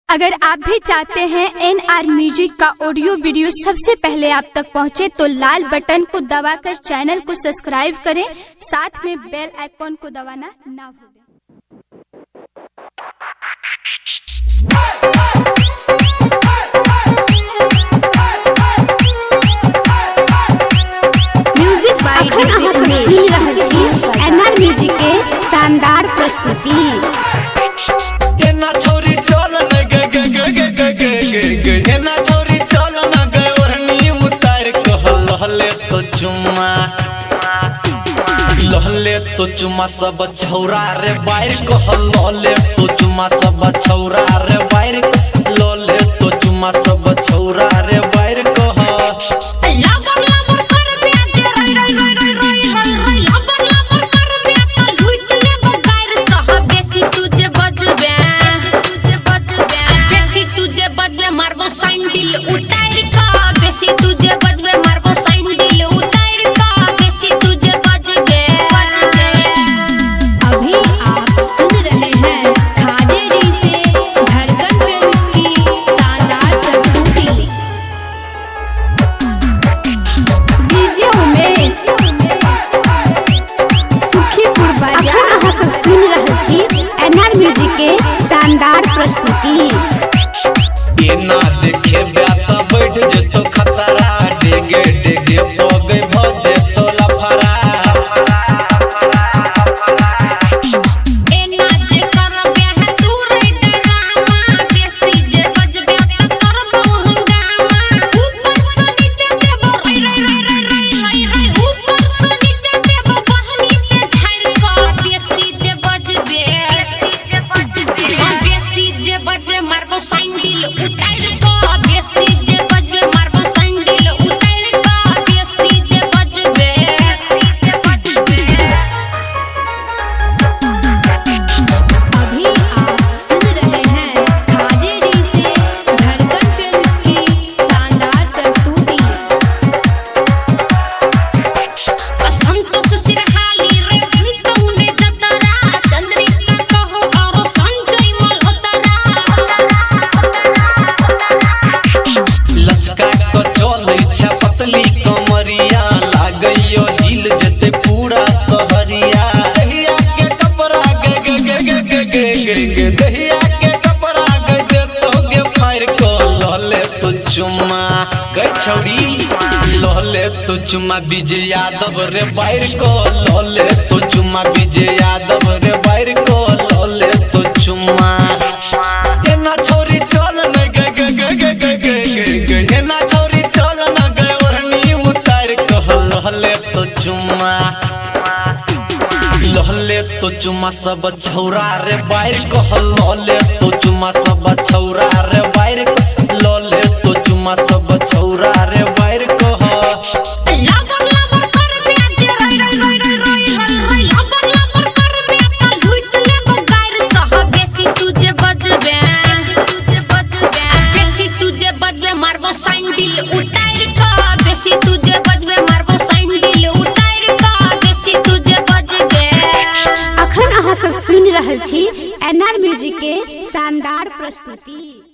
अगर आप भी चाहते हैं NR म्यूजिक का ऑडियो वीडियो सबसे पहले आप तक पहुंचे तो लाल बटन को दबाकर चैनल को सब्सक्राइब करें, साथ में बेल आइकॉन को दबाना ना भूलें। म्यूजिक बाय NR म्यूजिक के शानदार प्रस्तुति। लहले तो चुमा सब छौरा रे बाहर कह लहले तो चुमा सब छौरा रे बाहर लहले तो चुमा सब छौरा रे बाहर कह लबर लबर कर प्याज रई रई रई रई रई रई लबर लबर कर प्याज तो लूट ले बगार कह बेसी तुझे बजबे बेसी तुझे बजबे मारबो सैंडल उतार का बेसी तुझे बजबे मारबो सैंडल उतार का बेसी तुझे बजबे। अभी आप सुन रहे हैं खाजेडी से धड़कन फिल्म्स की शानदार प्रस्तुति। डीजे उमेश सुखीपुर बाजार। अहाँ सब सुन रहल छी NR म्यूजिक के शानदार प्रस्तुति। ये ना देखे ब्याता बैठ जतो खतरा डेगे डेगे पगे भजे तो लफरा ए नाच करबे है तू रे डरामा बेसी जे बजबे त करबो हंगामा ऊपर से नीचे देबो रई रई रई रई रई रई ऊपर से नीचे देबो बहनी से झाड़ का बेसी जे बजबे बेसी जे बजबे मारबो सैंडल उतार का बेसी जे बजबे मारबो सैंडल उतार का बेसी जे बजबे। अभी आप सुन रहे हैं खाजेडी से धड़कन फिल्म्स की शानदार प्रस्तुति। संतोष सिरहाली रे घंटौने जतरा चंद्रिका कहो और संजय मल्होत्रा लचका को चले छा पतली कमरिया लागइयो हिल जते पूरा सहरिया दहिया के कपड़ा गे गे गे गे गे गे गे गे दहिया के कपड़ा गे दे तो गे फायर को लहले तो चुम्मा गे छौड़ी लहले तो चुम्मा विजय यादव रे बाहर को लहले तो चुम्मा विजय यादव रे बाहर को लहले तो चुम्मा ये ना छोरी चल न गे गे गे गे गे गे गे गे ना छोरी चल न गे ओढ़नी उतार कह लहले तो चुम्मा लहले तो चुम्मा सब छौरा रे बाहर कह लहले तो चुम्मा सब छौरा रे बाहर लहले तो चुम्मा सब छौरा रे बाहर कह लबर लबर कर प्याज रई रई रई रई रई रई लबर लबर कर प्याज तो लूट ले बगार कह बेसी तुझे बजबे बेसी तुझे बजबे मारबो सैंडल उतार का बेसी तुझे बजबे मारबो सैंडल उतार का बेसी तुझे बजबे। अखन अहाँ सब सुन रहल छी NR म्यूजिक के शानदार प्रस्तुति।